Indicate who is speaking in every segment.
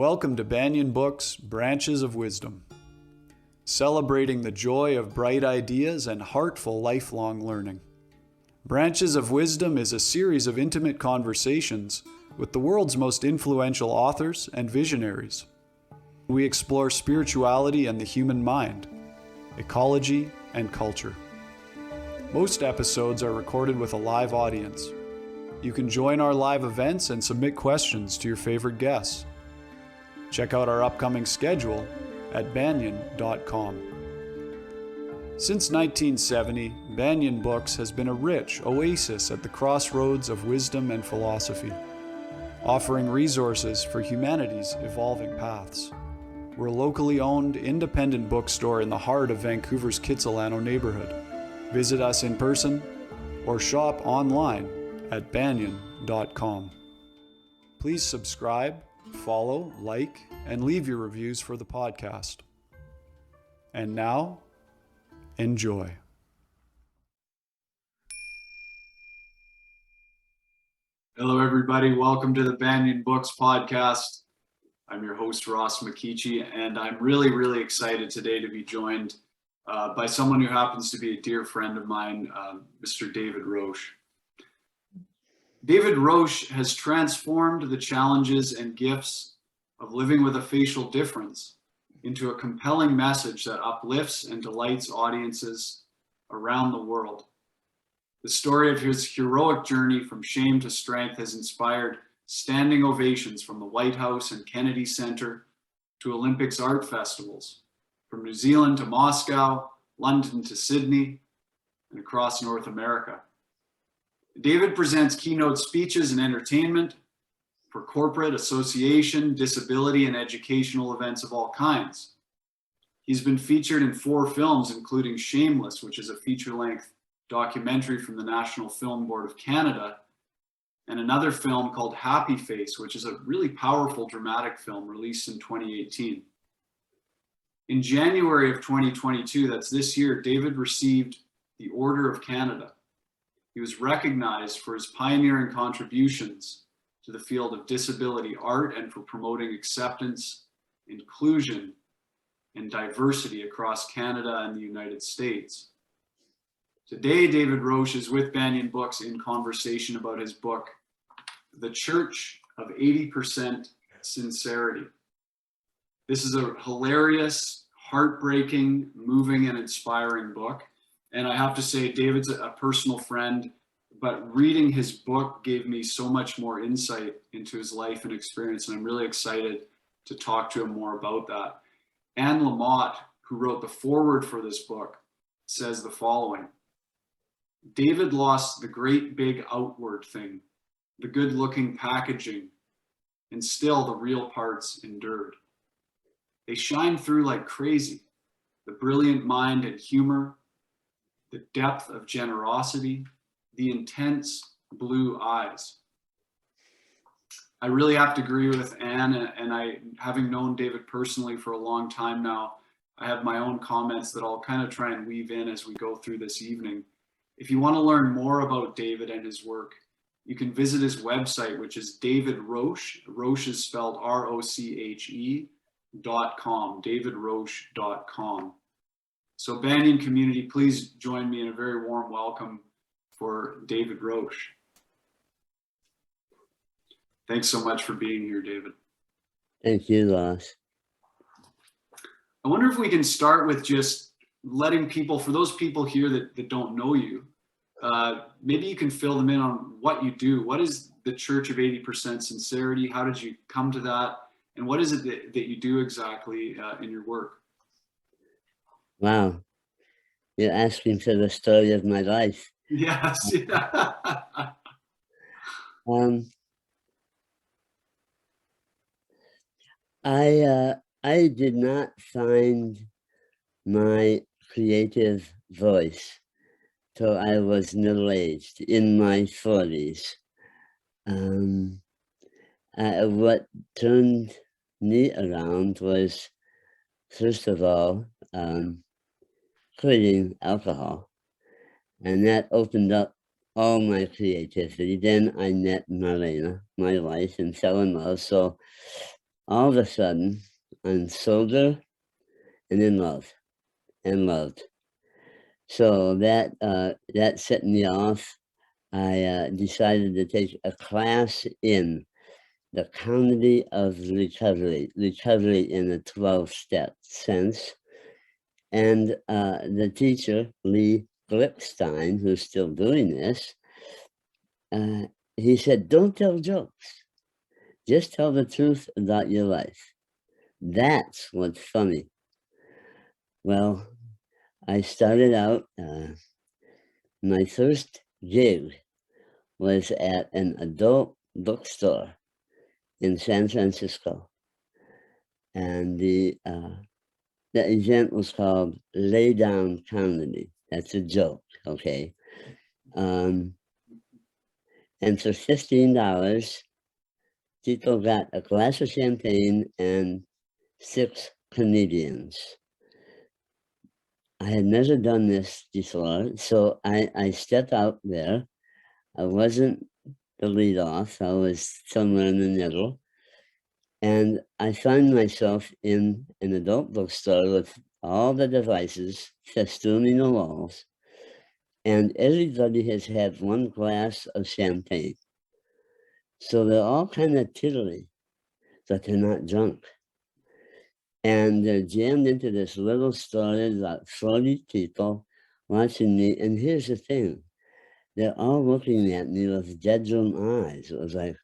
Speaker 1: Welcome to Banyen Books, Branches of Wisdom, celebrating the joy of bright ideas and heartful lifelong learning. Branches of Wisdom is a series of intimate conversations with the world's most influential authors and visionaries. We explore spirituality and the human mind, ecology and culture. Most episodes are recorded with a live audience. You can join our live events and submit questions to your favorite guests. Check out our upcoming schedule at banyen.com. Since 1970, Banyen Books has been a rich oasis at the crossroads of wisdom and philosophy, offering resources for humanity's evolving paths. We're a locally owned, independent bookstore in the heart of Vancouver's Kitsilano neighborhood. Visit us in person or shop online at banyen.com. Please subscribe, follow, like, and leave your reviews for the podcast. And now, enjoy. Hello, everybody. Welcome to the Banyen Books podcast. I'm your host, Ross McKeechee, and I'm really excited today to be joined by someone who happens to be a dear friend of mine, Mr. David Roche. David Roche has transformed the challenges and gifts of living with a facial difference into a compelling message that uplifts and delights audiences around the world. The story of his heroic journey from shame to strength has inspired standing ovations from the White House and Kennedy Center to Olympics art festivals, from New Zealand to Moscow, London to Sydney, and across North America. David presents keynote speeches and entertainment for corporate, association, disability, and educational events of all kinds. He's been featured in 4 films, including Shameless, which is a feature-length documentary from the National Film Board of Canada, and another film called Happy Face, which is a really powerful dramatic film released in 2018. In January of 2022, that's this year, David received the Order of Canada. He was recognized for his pioneering contributions to the field of disability art and for promoting acceptance, inclusion, and diversity across Canada and the United States. Today, David Roche is with Banyen Books in conversation about his book, The Church of 80% Sincerity. This is a hilarious, heartbreaking, moving, and inspiring book. And I have to say, David's a personal friend, but reading his book gave me so much more insight into his life and experience, and I'm really excited to talk to him more about that. LAMOTT, who wrote the foreword for this book, says the following: David lost the great big outward thing, the good-looking packaging, and still the real parts endured. They shine through like crazy, the brilliant mind and humor, the depth of generosity, the intense blue eyes. I really have to agree with Anne, and I, having known David personally for a long time now, I have my own comments that I'll kind of try and weave in as we go through this evening. If you want to learn more about David and his work, you can visit his website, which is David Roche. Roche is spelled ROCHE.com, davidroche.com. So Banyen community, please join me in a very warm welcome for David Roche. Thanks so much for being here, David.
Speaker 2: Thank you, Ross.
Speaker 1: I wonder if we can start with just letting people, for those people here that don't know you, maybe you can fill them in on what you do. What is the Church of 80% Sincerity? How did you come to that? And what is it that you do exactly in your work?
Speaker 2: Wow. You're asking for the story of my life.
Speaker 1: Yes. Yeah.
Speaker 2: I did not find my creative voice till I was middle-aged, in my 40s. What turned me around was, first of all, quitting alcohol. And that opened up all my creativity. Then I met Marlena, my wife, and fell in love. So all of a sudden, I'm sober and in love and loved. So that set me off. I decided to take a class in the comedy of recovery in a 12-step sense. And the teacher, Lee Glipstein, who's still doing this, he said, don't tell jokes. Just tell the truth about your life. That's what's funny. Well, I started out, my first gig was at an adult bookstore in San Francisco. And the event was called Lay Down Comedy. That's a joke, okay? And for $15, people got a glass of champagne and 6 comedians. I had never done this before, so I stepped out there. I wasn't the lead off, I was somewhere in the middle. And I found myself in an adult bookstore with all the devices festooning the walls, and everybody has had one glass of champagne. So they're all kind of tiddly, but they're not drunk. And they're jammed into this little store, about 40 people watching me. And here's the thing, they're all looking at me with dead-room eyes. It was like,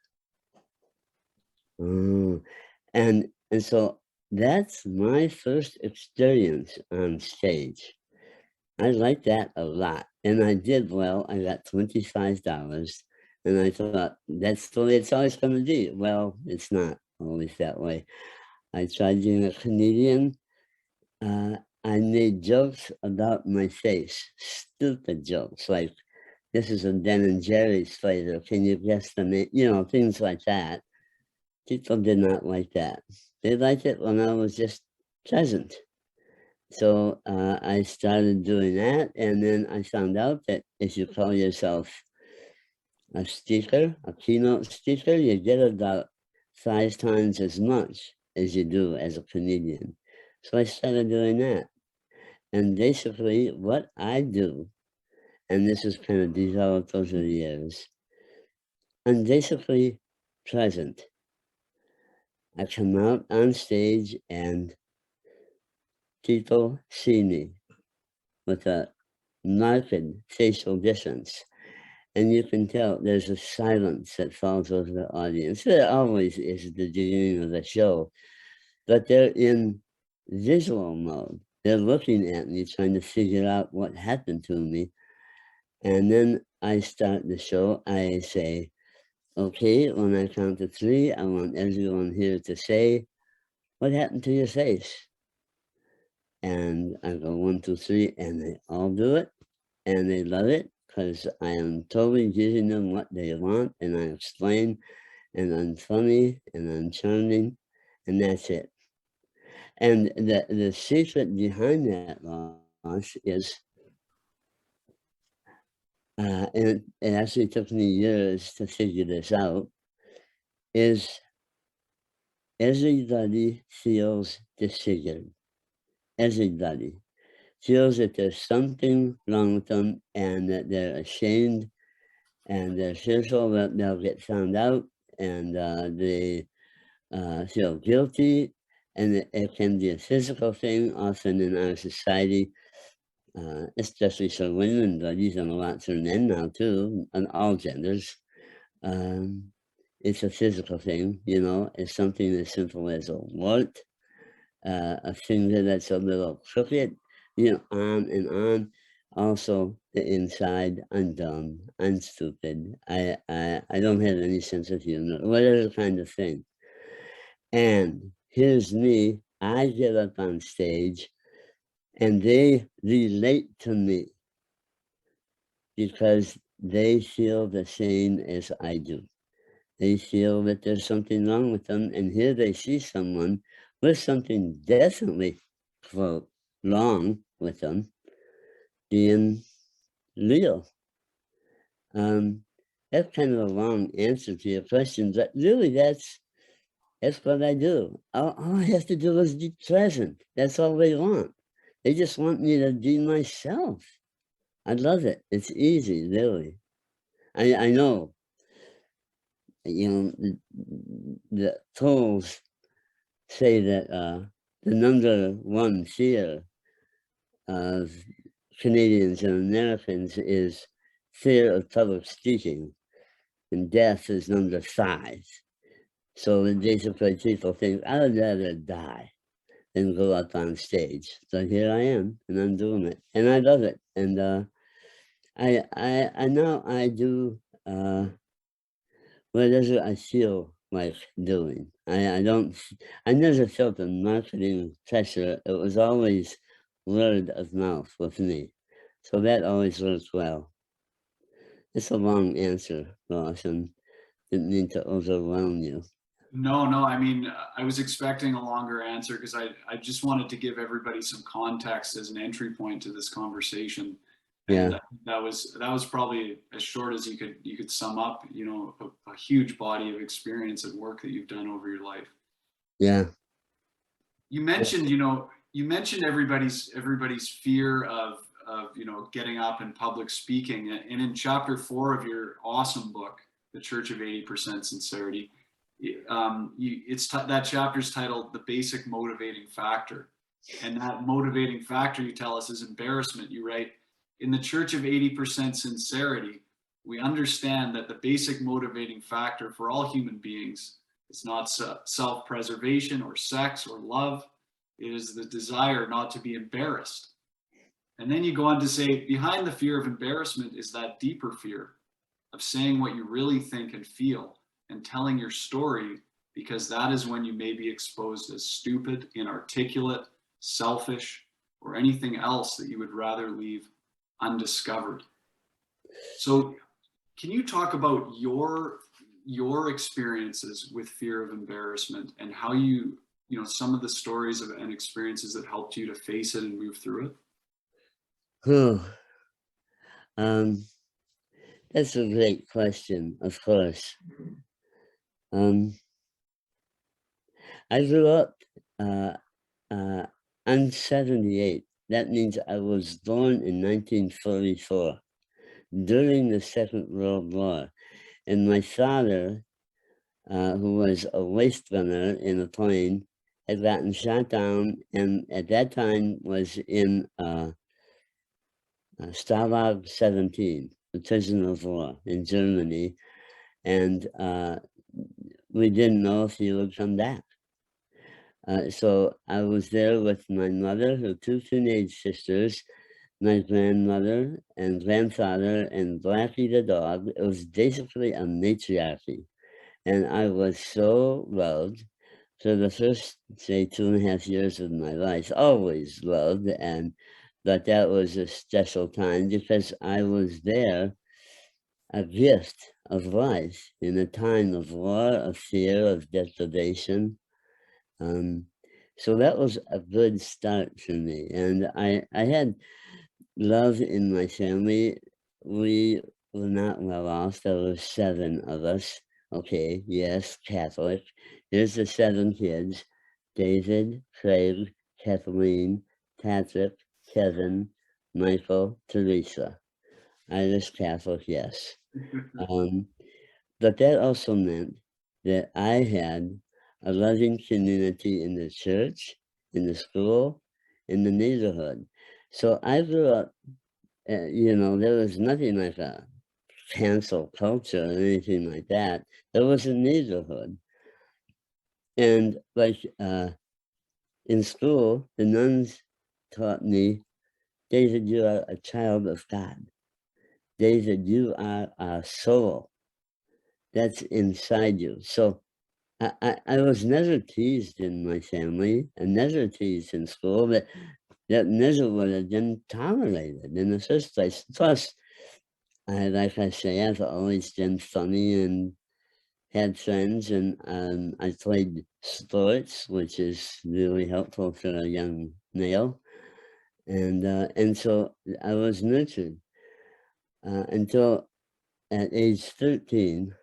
Speaker 2: oh. And so that's my first experience on stage. I liked that a lot. And I did well. I got $25. And I thought, that's the way it's always going to be. Well, it's not always that way. I tried being a comedian. I made jokes about my face, stupid jokes, like, this is a Ben and Jerry's flavor. Can you guess the name? You know, things like that. People did not like that. They liked it when I was just pleasant. So I started doing that, and then I found out that if you call yourself a speaker, a keynote speaker, you get about 5 times as much as you do as a comedian. So I started doing that. And basically what I do, and this has kind of developed over the years, I'm basically present. I come out on stage and people see me with a marked facial difference. And you can tell there's a silence that falls over the audience. There always is at the beginning of the show, but they're in visual mode. They're looking at me, trying to figure out what happened to me. And then I start the show. I say, okay, when I count to 3, I want everyone here to say, what happened to your face? And I go 1, 2, 3, and they all do it. And they love it because I am totally giving them what they want, and I explain, and I'm funny, and I'm charming, and that's it. And the secret behind that, Roche, is, and it actually took me years to figure this out, is everybody feels disfigured. Everybody feels that there's something wrong with them and that they're ashamed and they're fearful that they'll get found out, and they feel guilty, and it can be a physical thing often in our society, especially for women, but even a lot for men now too, and all genders. Um, it's a physical thing, you know, it's something as simple as a wart, a finger that's a little crooked, you know, on and on. Also, the inside, I'm dumb, I'm stupid, I don't have any sense of humor, whatever kind of thing. And here's me, I get up on stage, and they relate to me because they feel the same as I do. They feel that there's something wrong with them, and here they see someone with something definitely, quote, wrong with them, being real. That's kind of a long answer to your question, but really That's what I do. All I have to do is be present. That's all they want. They just want me to be myself. I love it. It's easy, really. I know, you know, the polls say that the number one fear of Canadians and Americans is fear of public speaking, and death is number 5. So basically, people think, I would rather die than go up on stage. So here I am, and I'm doing it, and I love it. And I now I do whatever I feel like doing. I never felt the marketing pressure. It was always word of mouth with me. So that always works well. It's a long answer, Ross, and didn't mean to overwhelm you.
Speaker 1: No, no, I mean, I was expecting a longer answer because I just wanted to give everybody some context as an entry point to this conversation. And
Speaker 2: Yeah,
Speaker 1: that was probably as short as you could sum up, you know, a huge body of experience and work that you've done over your life.
Speaker 2: yeah.
Speaker 1: You mentioned, you know, you mentioned everybody's fear of, you know, getting up in public speaking. And in chapter 4 of your awesome book, The Church of 80% Sincerity, that chapter's titled "The Basic Motivating Factor," and that motivating factor, you tell us, is embarrassment. You write, in the Church of 80% Sincerity, we understand that the basic motivating factor for all human beings is not self-preservation or sex or love. It is the desire not to be embarrassed. And then you go on to say, behind the fear of embarrassment is that deeper fear of saying what you really think and feel and telling your story, because that is when you may be exposed as stupid, inarticulate, selfish, or anything else that you would rather leave undiscovered. So can you talk about your experiences with fear of embarrassment and how you know, some of the stories and experiences that helped you to face it and move through it?
Speaker 2: Whew. Um, that's a great question, of course. Um, I grew up, uh, uh, I'm 78. That means I was born in 1944 during the Second World War. And my father, who was a waste runner in a plane, had gotten shot down and at that time was in Stalag 17, the prison of war in Germany. And we didn't know if he would come back. So I was there with my mother, her 2 teenage sisters, my grandmother and grandfather, and Blackie the dog. It was basically a matriarchy. And I was so loved for the first, say, 2.5 years of my life, always loved. But that was a special time because I was there, a gift of life in a time of war, of fear, of deprivation. Um, so that was a good start for me. And I had love in my family. We were not well off. There were 7 of us. Okay, yes, Catholic. Here's the 7 kids: David, Craig, Kathleen, Patrick, Kevin, Michael, Teresa. Irish Catholic, yes. Um, but that also meant that I had a loving community in the church, in the school, in the neighborhood. So I grew up, you know, there was nothing like a cancel culture or anything like that. There was a neighborhood. And like in school, the nuns taught me, David, you are a child of God. David, you are a soul that's inside you. So I was never teased in my family and never teased in school, but that never would have been tolerated in the first place. Plus, like I say, I've always been funny and had friends, and I played sports, which is really helpful for a young male. And so I was nurtured until at age 13.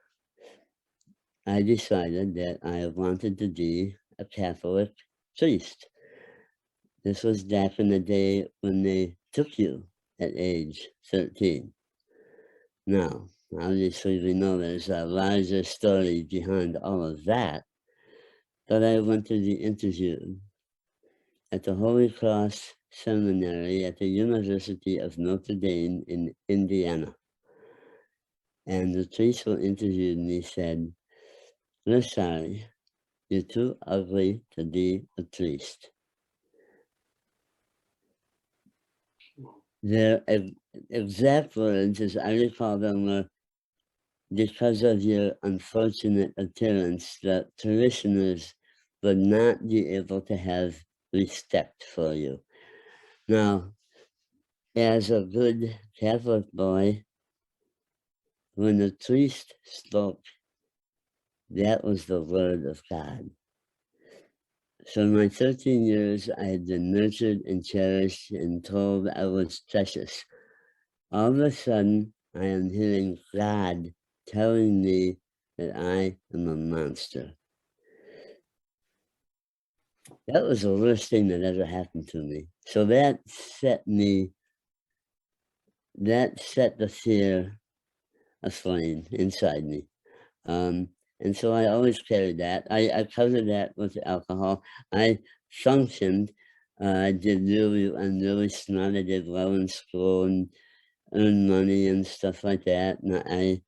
Speaker 2: I decided that I wanted to be a Catholic priest. This was back in the day when they took you at age 13. Now, obviously, we know there's a larger story behind all of that, but I went to the interview at the Holy Cross Seminary at the University of Notre Dame in Indiana. And the priest who interviewed me said, "We're sorry, you're too ugly to be a priest." Their exact words, as I recall them, were, "Because of your unfortunate appearance, the parishioners would not be able to have respect for you." Now, as a good Catholic boy, when the priest spoke, that was the word of God. So in my 13 years, I had been nurtured and cherished and told I was precious. All of a sudden, I am hearing God telling me that I am a monster. That was the worst thing that ever happened to me. So that set the fear aflame inside me. And so I always carried that. I covered that with alcohol. I functioned. I'm really smart. I did well in school and earned money and stuff like that. And I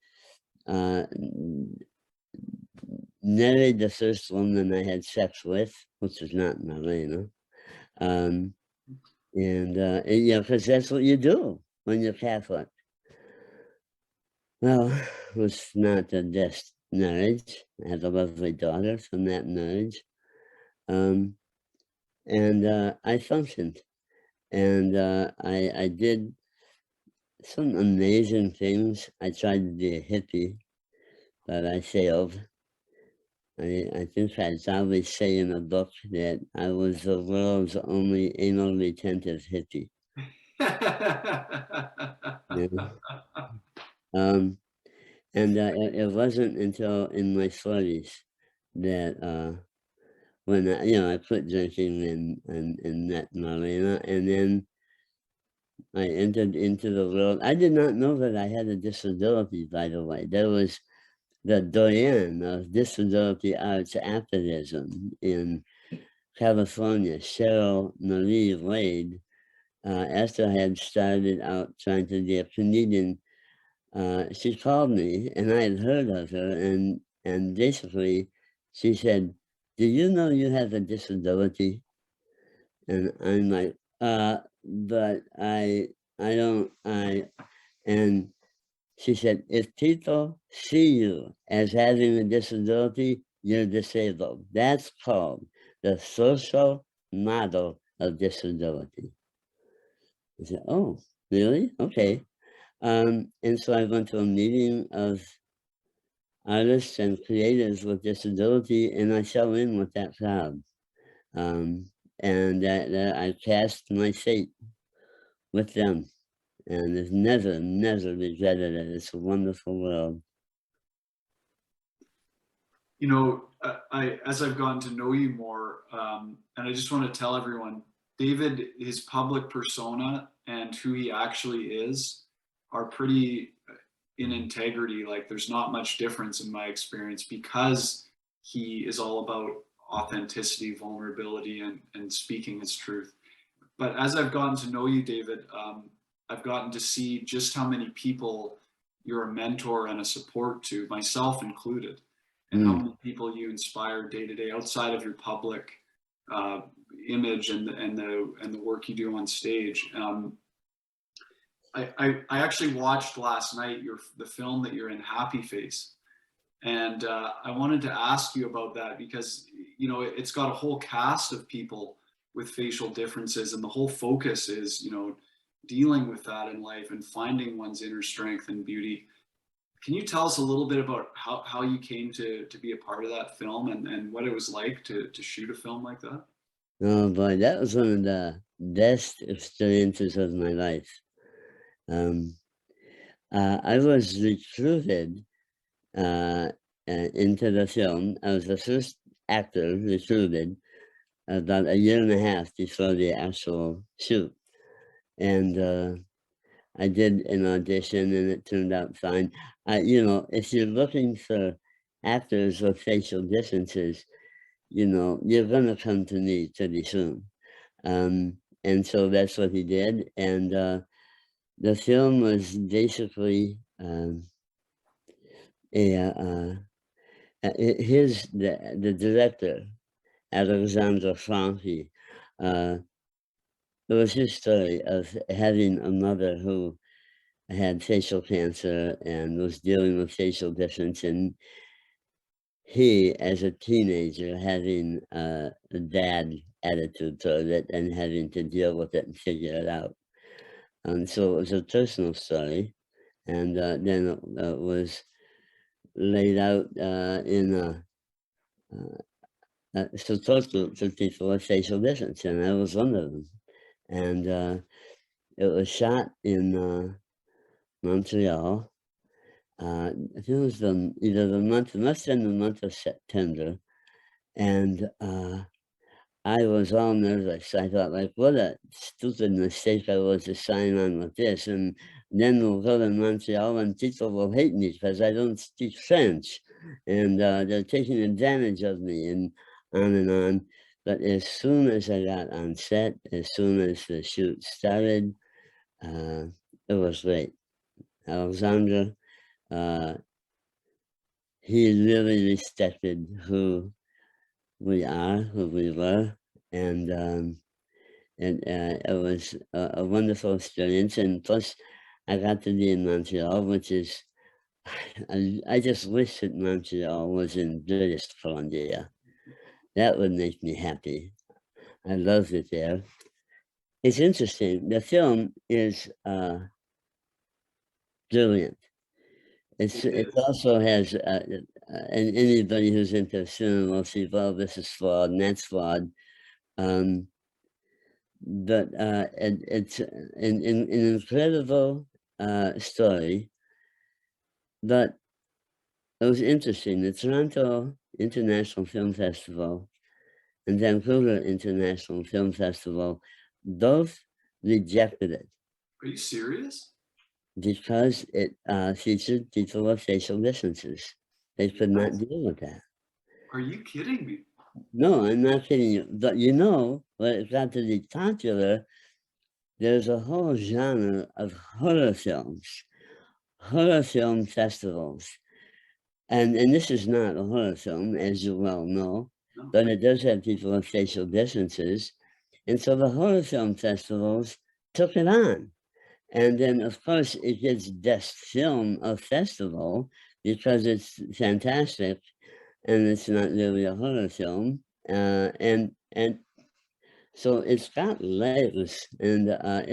Speaker 2: married the first woman I had sex with, which was not Marlena. Because that's what you do when you're Catholic. Well, it was not the best marriage. I had a lovely daughter from that marriage. I functioned. And I did some amazing things. I tried to be a hippie, but I failed. I think I'd probably say in a book that I was the world's only anal retentive hippie. Yeah. It wasn't until in my 40s that when I quit drinking and met Marlena, and then I entered into the world. I did not know that I had a disability, by the way. There was the doyen of disability arts activism in California, Cheryl Marie Wade. After I had started out trying to be a comedian, she called me, and I had heard of her, and basically she said, "Do you know you have a disability?" And I'm like, but I don't, and she said, "If people see you as having a disability, you're disabled. That's called the social model of disability." I said, "Oh, really? Okay." And so I went to a meeting of artists and creatives with disability, and I fell in with that crowd. And I cast my fate with them, and have never regretted it. It's a wonderful world.
Speaker 1: As I've gotten to know you more, and I just want to tell everyone, David, his public persona and who he actually is are pretty in integrity. Like there's not much difference in my experience because he is all about authenticity, vulnerability, and speaking his truth. But as I've gotten to know you, David, I've gotten to see just how many people you're a mentor and a support to, myself included, and how many people you inspire day to day outside of your public image and the work you do on stage. I actually watched last night the film that you're in, Happy Face, and I wanted to ask you about that because it's got a whole cast of people with facial differences, and the whole focus is dealing with that in life and finding one's inner strength and beauty. Can you tell us a little bit about how you came to be a part of that film and what it was like to shoot a film like that?
Speaker 2: Oh boy, that was one of the best experiences of my life. I was recruited into the film. I was the first actor recruited about a year and a half before the actual shoot. And I did an audition and it turned out fine. If you're looking for actors with facial differences, you're going to come to me pretty soon. And so that's what he did. And the film was basically the director, Alexander Franchi. It was his story of having a mother who had facial cancer and was dealing with facial difference, and he, as a teenager, having a bad attitude toward it and having to deal with it and figure it out. And so it was a personal story, and then it was laid out in support group for people with facial difference, and I was one of them. And it was shot in Montreal. I think it was it must have been the month of September. And I was all nervous. I thought, like, what a stupid mistake I was to sign on with this. And then we'll go to Montreal and people will hate me because I don't speak French. And they're taking advantage of me and on and on. But as soon as I got on set, as soon as the shoot started, it was great. Alexandra, he really respected who we are, who we were, and it was a wonderful experience. And plus, I got to be in Montreal, which is, I just wish that Montreal was in British Columbia. That would make me happy. I loved it there. It's interesting. The film is brilliant. It also has, and anybody who's into cinema will see, well, this is flawed and that's flawed. But it's an incredible story. But it was interesting. The Toronto International Film Festival and Vancouver International Film Festival both rejected it
Speaker 1: Are you serious?
Speaker 2: because it featured people with facial differences. They could not deal with that.
Speaker 1: Are you kidding me?
Speaker 2: No, I'm not kidding you. But when it got to be popular, there's a whole genre of horror film festivals. And this is not a horror film, as you well know,
Speaker 1: No.
Speaker 2: but it does have people with facial differences. And so the horror film festivals took it on. And then, of course, it gets Best Film of Festival because it's fantastic and it's not really a horror film. And so it's got legs, and I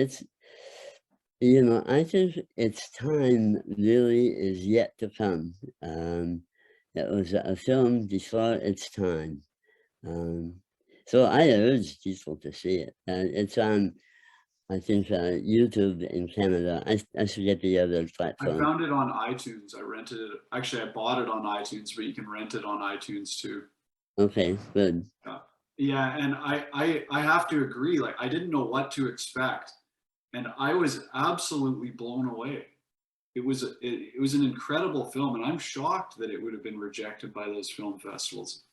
Speaker 2: think its time really is yet to come. It was a film before its time. So I urge people to see it. It's on, I think, YouTube in Canada. I forget the other
Speaker 1: I
Speaker 2: platform.
Speaker 1: found it on iTunes. I rented it. Actually, I bought it on iTunes, but you can rent it on iTunes too.
Speaker 2: Okay, good.
Speaker 1: Yeah, and I have to agree. Like, I didn't know what to expect, and I was absolutely blown away. It was an incredible film, and I'm shocked that it would have been rejected by those film festivals.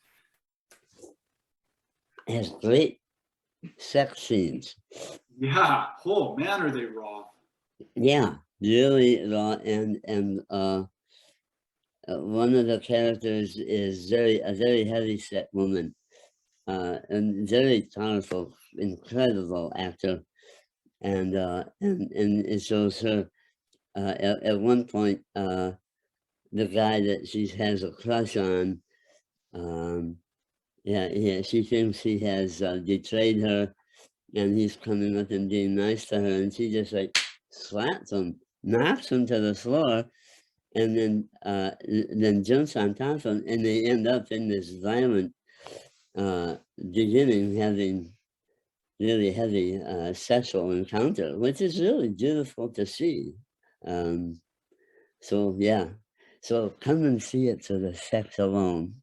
Speaker 2: It has great sex scenes.
Speaker 1: Yeah. Oh man, are they raw?
Speaker 2: Yeah, really raw, and one of the characters is a very heavy set woman, and very powerful, incredible actor, and it shows her at one point the guy that she has a crush on. She thinks he has betrayed her, and he's coming up and being nice to her, and she just like slaps him, knocks him to the floor, and then jumps on top of him, and they end up in this violent beginning, having really heavy sexual encounter, which is really beautiful to see. So yeah, So come and see it for the sex alone.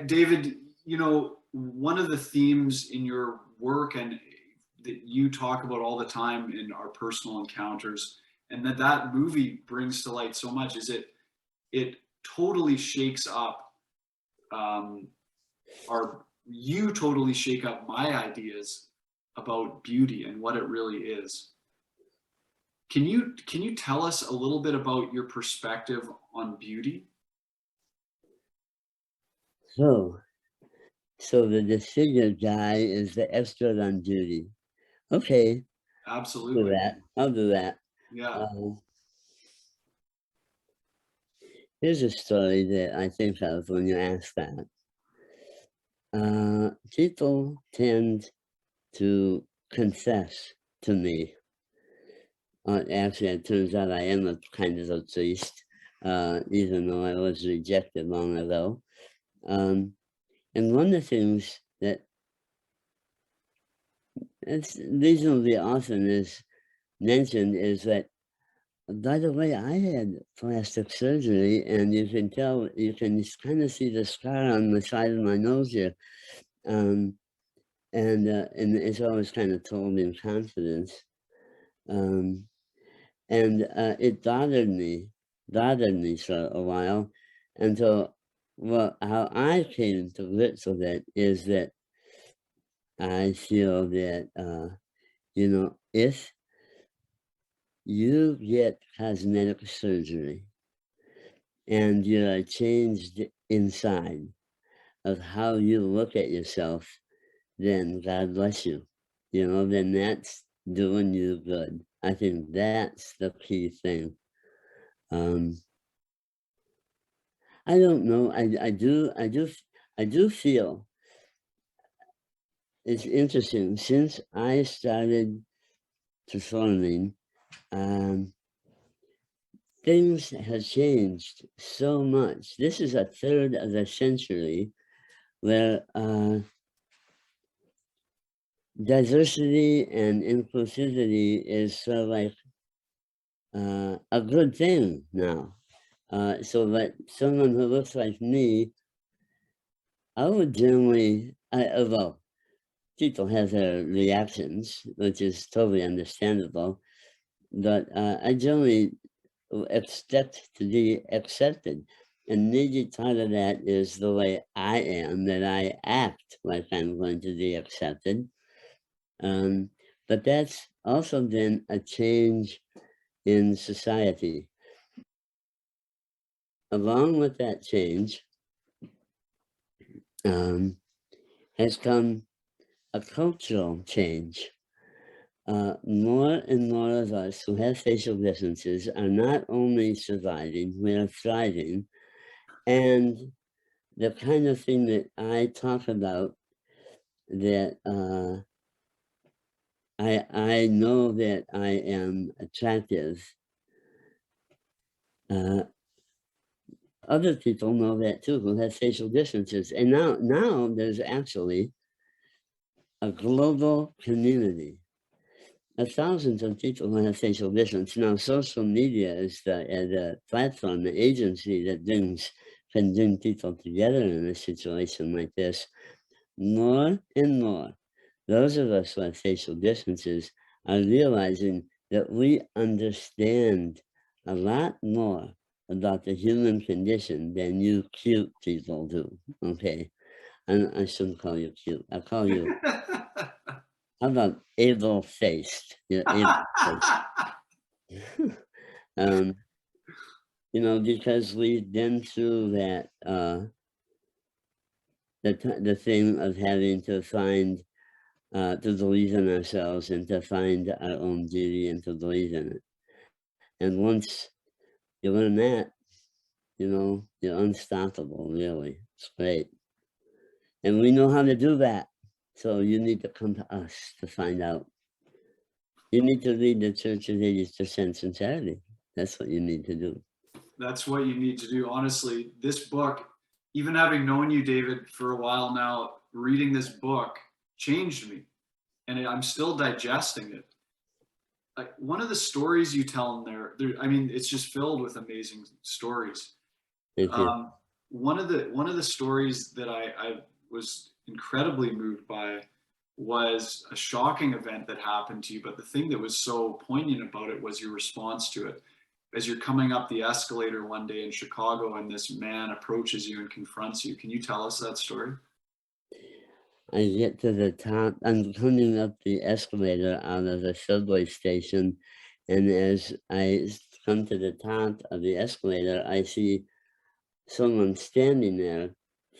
Speaker 1: David, you know, one of the themes in your work and that you talk about all the time in our personal encounters, and that movie brings to light so much, is it totally shakes up you totally shake up my ideas about beauty and what it really is. Can you tell us a little bit about your perspective on beauty?
Speaker 2: So the disfigured guy is the expert on beauty. Okay, do
Speaker 1: Absolutely.
Speaker 2: that. I'll do that.
Speaker 1: Yeah.
Speaker 2: Uh, Here's a story that I think of when you ask that. People tend to confess to me. Actually, it turns out I am a kind of a priest, even though I was rejected long ago. Um, and one of the things that it's reasonably often is mentioned is that, by the way, I had plastic surgery, and you can tell, you can kind of see the scar on the side of my nose here. Um, and it's always kind of told in confidence. Um, and it bothered me for a while until, well, how I came to grips with it is that I feel that, if you get cosmetic surgery and you are changed inside of how you look at yourself, then God bless you. Then that's doing you good. I think that's the key thing. Um, I don't know. I do feel it's interesting. Since I started performing, um, things have changed so much. This is a third of the century where diversity and inclusivity is sort of like a good thing now. So that someone who looks like me, I would generally, well, people have their reactions, which is totally understandable, but I generally expect to be accepted. And maybe part of that is the way I am, that I act like I'm going to be accepted. Um, but that's also been a change in society. Along with that change has come a cultural change. More and more of us who have facial differences are not only surviving, we are thriving. And the kind of thing that I talk about, that I know that I am attractive. Other people know that too, who have facial differences. And now there's actually a global community of thousands of people who have facial difference. Now, social media is the platform, the agency that can bring people together in a situation like this. More and more, those of us who have facial differences are realizing that we understand a lot more about the human condition than you cute people do. Okay, I shouldn't call you cute. I call you, how about able-faced? You're able-faced. um, because we've been through that, the thing of having to find, to believe in ourselves and to find our own beauty and to believe in it. And once you learn that, you're unstoppable, really. It's great. And we know how to do that. So you need to come to us to find out. You need to lead the church of 80% sincerity. That's what you need to do.
Speaker 1: That's what you need to do. Honestly, this book, even having known you, David, for a while now, reading this book changed me, and I'm still digesting it. like one of the stories you tell in there, I mean, it's just filled with amazing stories.
Speaker 2: Thank you.
Speaker 1: One of the stories that I was incredibly moved by was a shocking event that happened to you, but the thing that was so poignant about it was your response to it. As you're coming up the escalator one day in Chicago and this man approaches you and confronts you. Can you tell us that story?
Speaker 2: I get to the top. I'm coming up the escalator out of the subway station, and as I come to the top of the escalator, I see someone standing there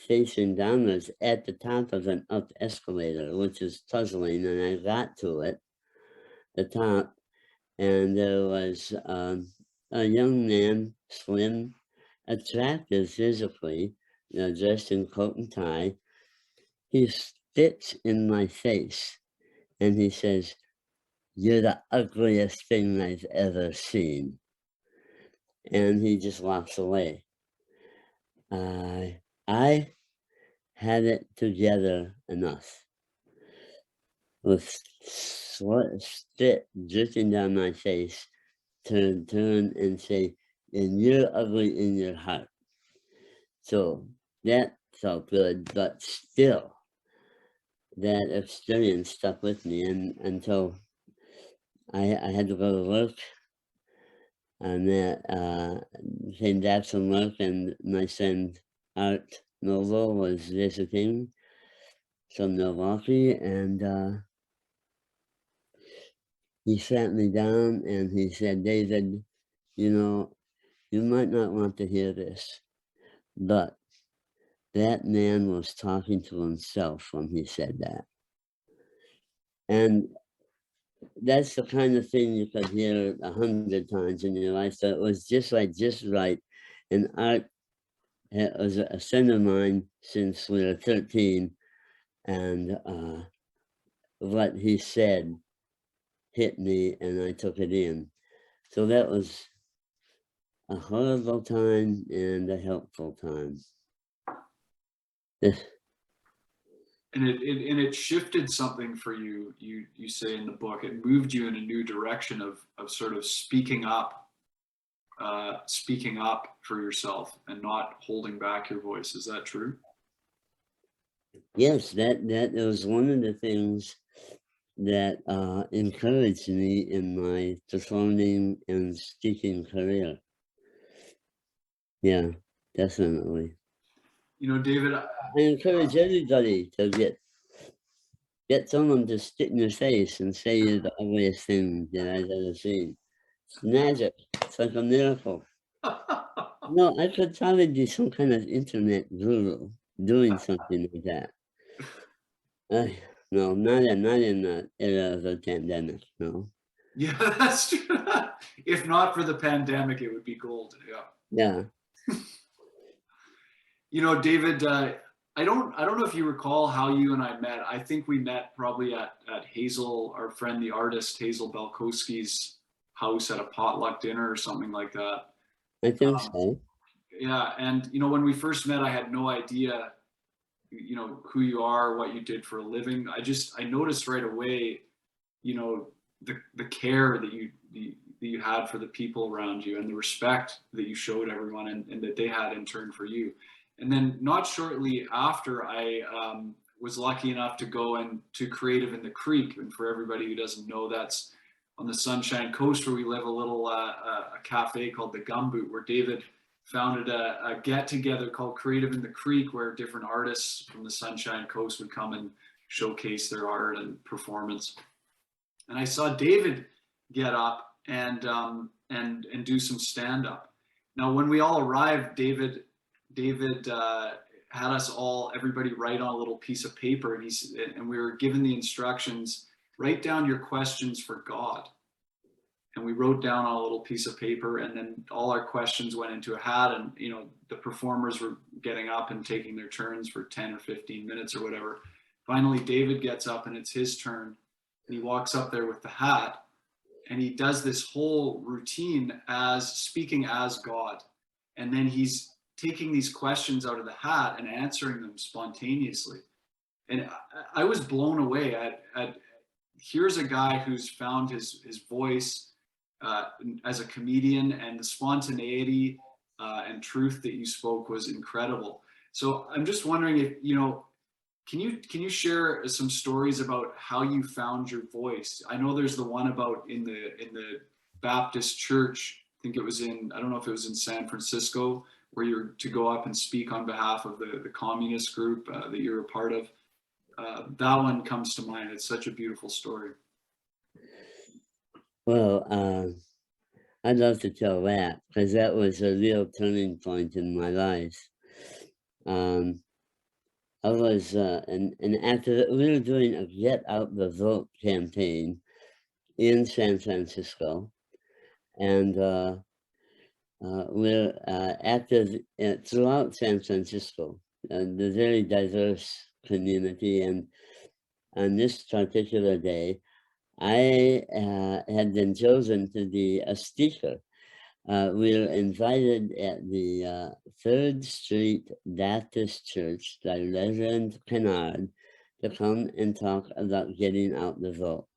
Speaker 2: facing downwards at the top of an up escalator, which is puzzling. And I got to it, the top, and there was a young man, slim, attractive physically, dressed in coat and tie. He spits in my face and he says, "You're the ugliest thing I've ever seen." And he just walks away. I had it together enough with spit dripping down my face to turn and say, "And you're ugly in your heart." So that felt good, but still, that experience stuck with me, and until I had to go to work, and that came back from work, and my friend Art Noble was visiting from Milwaukee, and he sat me down and he said, "David, you know, you might not want to hear this, but that man was talking to himself when he said that." And that's the kind of thing you could hear 100 times in your life. So it was just right. And Art was a friend of mine since we were 13, and what he said hit me, and I took it in. So that was a horrible time and a helpful time.
Speaker 1: And it shifted something for you. You say in the book, it moved you in a new direction of sort of speaking up for yourself and not holding back your voice. Is that true?
Speaker 2: Yes, that was one of the things that encouraged me in my performing and speaking career. Yeah, definitely.
Speaker 1: You know, David,
Speaker 2: I encourage everybody to get someone to spit in your face and say you're the ugliest thing that I've ever seen. It's magic. It's like a miracle. No, I could probably be some kind of internet guru doing something like that. Uh, no, not in the era of the pandemic. No.
Speaker 1: yeah, that's true. If not for the pandemic, it would be gold. Yeah.
Speaker 2: Yeah.
Speaker 1: You know, David, I don't know if you recall how you and I met. I think we met probably at Hazel, our friend, the artist Hazel Belkowski's house at a potluck dinner or something like that.
Speaker 2: I think
Speaker 1: Um,
Speaker 2: so.
Speaker 1: yeah, and you know, when we first met, I had no idea, you know, who you are, what you did for a living. I noticed right away, you know, the care that you had for the people around you and the respect that you showed everyone and that they had in turn for you. And then not shortly after, I was lucky enough to go and to Creative in the Creek. And for everybody who doesn't know, that's on the Sunshine Coast where we live, a little a cafe called the Gumboot, where David founded a get together called Creative in the Creek, where different artists from the Sunshine Coast would come and showcase their art and performance. And I saw David get up and do some stand up. Now, when we all arrived, David had us all, everybody write on a little piece of paper, and we were given the instructions: write down your questions for God. And we wrote down on a little piece of paper, and then all our questions went into a hat, and you know, the performers were getting up and taking their turns for 10 or 15 minutes or whatever. Finally, David gets up and it's his turn, and he walks up there with the hat, and he does this whole routine as speaking as God. And then he's taking these questions out of the hat and answering them spontaneously. And I was blown away at here's a guy who's found his voice as a comedian, and the spontaneity and truth that you spoke was incredible. So I'm just wondering if, can you share some stories about how you found your voice? I know there's the one about in the Baptist church. I think it was I don't know if it was in San Francisco, where you're to go up and speak on behalf of the communist group that you're a part of. That one comes to mind. It's such a beautiful story.
Speaker 2: Well, I'd love to tell that, because that was a real turning point in my life. I was an activist. We were doing a Get Out the Vote campaign in San Francisco, and we're active throughout San Francisco, and a very diverse community. And on this particular day, I had been chosen to be a speaker. We were invited at the 3rd Street Baptist Church by Reverend Kennard to come and talk about getting out the vote.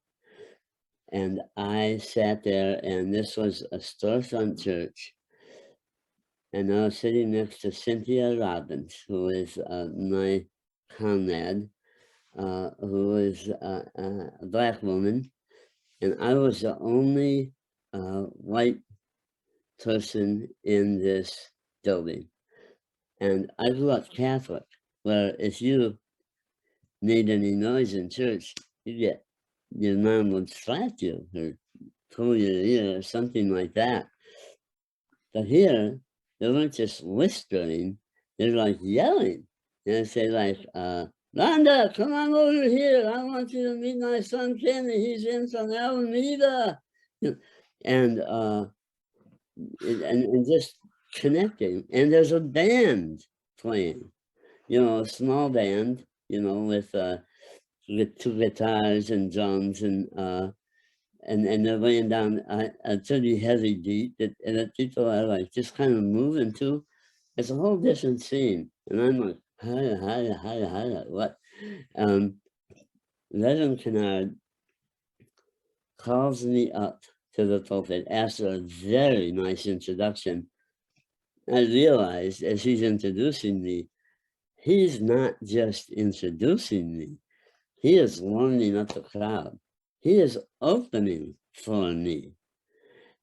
Speaker 2: And I sat there, and this was a storefront church. And I was sitting next to Cynthia Robbins, who is my comrade, who is a Black woman. And I was the only white person in this building. And I grew up Catholic, where if you made any noise in church, your mom would slap you or pull your ear or something like that. But here, they weren't just whispering, they're like yelling. And I say like, Rhonda, come on over here. I want you to meet my son Kenny. He's in from Alameda. And and just connecting. And there's a band playing, a small band, with 2 guitars and drums, and they're laying down a pretty heavy beat that people are like just kind of moving to. It's a whole different scene. And I'm like, hi, what? Reverend Kennard calls me up to the pulpit after a very nice introduction. I realized as he's introducing me, he's not just introducing me, he is warming up the crowd. He is opening for me.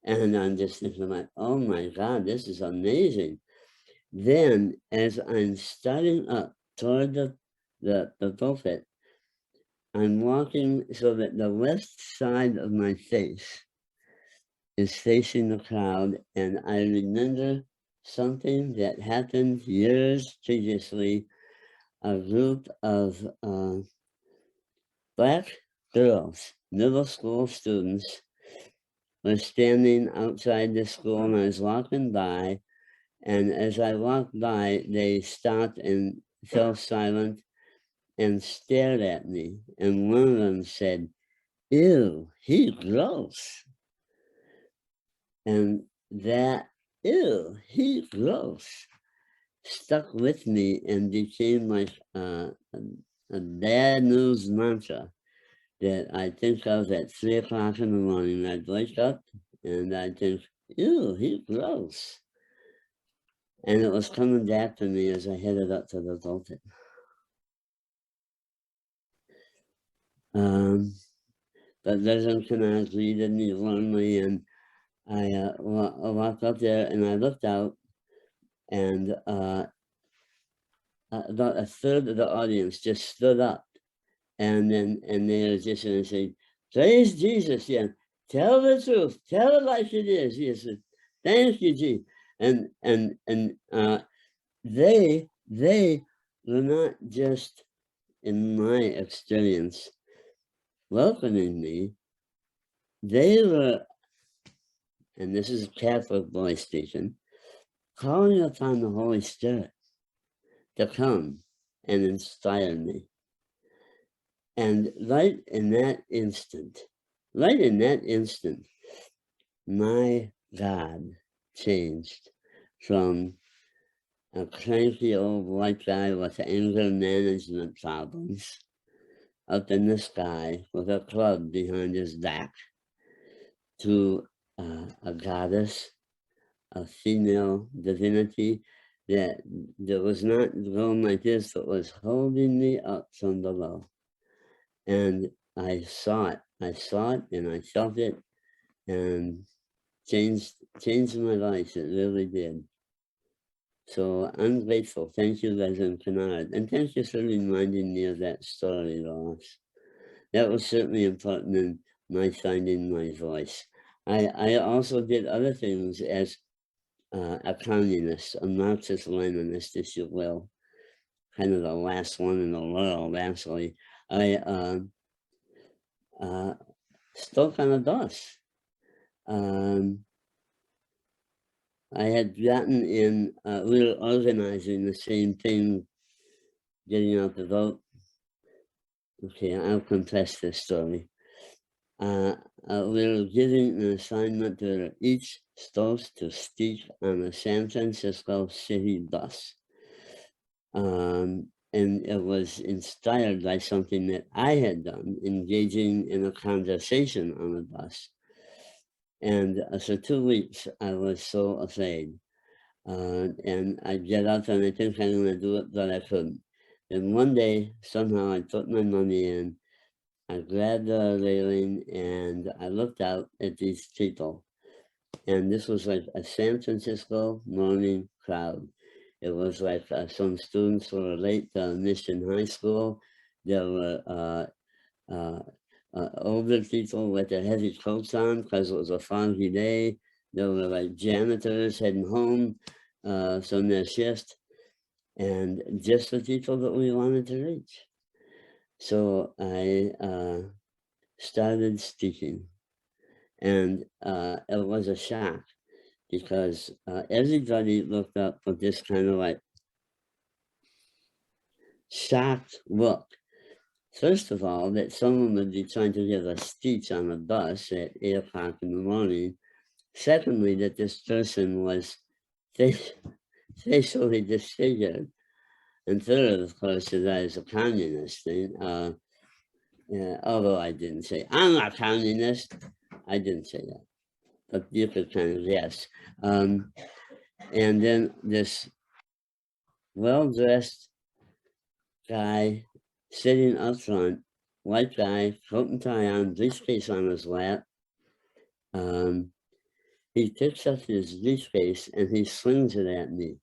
Speaker 2: And I'm just thinking like, oh my God, this is amazing. Then as I'm starting up toward the pulpit, I'm walking so that the left side of my face is facing the crowd, and I remember something that happened years previously. A group of Black girls, middle school students, were standing outside the school, and I was walking by, and as I walked by, they stopped and fell silent and stared at me, and one of them said, "Ew, he's gross." And that, "Ew, he's gross," stuck with me and became like a bad news mantra that I think of at 3 o'clock in the morning. I'd wake up and I'd think, "Ew, he's gross." And it was coming back to me as I headed up to the pulpit. But Reverend Kennard greeted me warmly, and I walked up there and I looked out, and about a third of the audience just stood up, and they were just going to say, "Praise Jesus, yeah, tell the truth, tell it like it is." He said, "Thank you, G." And they were not just, in my experience, welcoming me. They were, and this is a Catholic boy speaking, calling upon the Holy Spirit to come and inspire me. And right in that instant, my God changed from a cranky old white guy with anger management problems up in the sky with a club behind his back to a goddess, a female divinity that was not going like this, but was holding me up from below. And I saw it and I felt it, and changed my life. It really did. So I'm grateful. Thank you, Reverend Kennard. And thank you for reminding me of that story, Ross. That was certainly important in my finding my voice. I also did other things as a communist, a Marxist-Leninist, if you will. Kind of the last one in the world, actually. I spoke on a bus. I had gotten in, we were organizing the same thing, getting out the vote. Okay, I'll confess this story. We were giving an assignment to each supposed to speak on a San Francisco city bus. And it was inspired by something that I had done, engaging in a conversation on a bus. And for 2 weeks, I was so afraid. And I get up and I think I'm going to do it, but I couldn't. And one day, somehow, I put my money in, I grabbed the railing, and I looked out at these people. And this was like a San Francisco morning crowd. It was like some students who were late to Mission High School. There were older people with their heavy coats on because it was a foggy day. There were like janitors heading home from their shift, and just the people that we wanted to reach. So I started speaking, and it was a shock because everybody looked up with this kind of like shocked look. First of all, that someone would be trying to give a speech on a bus at 8 o'clock in the morning. Secondly, that this person was facially disfigured. And third, of course, that I was a communist. Although I didn't say, I'm a communist. I didn't say that. But you could kind of guess. And then this well-dressed guy sitting up front, white guy, coat and tie on, briefcase on his lap. He picks up his briefcase and he swings it at me.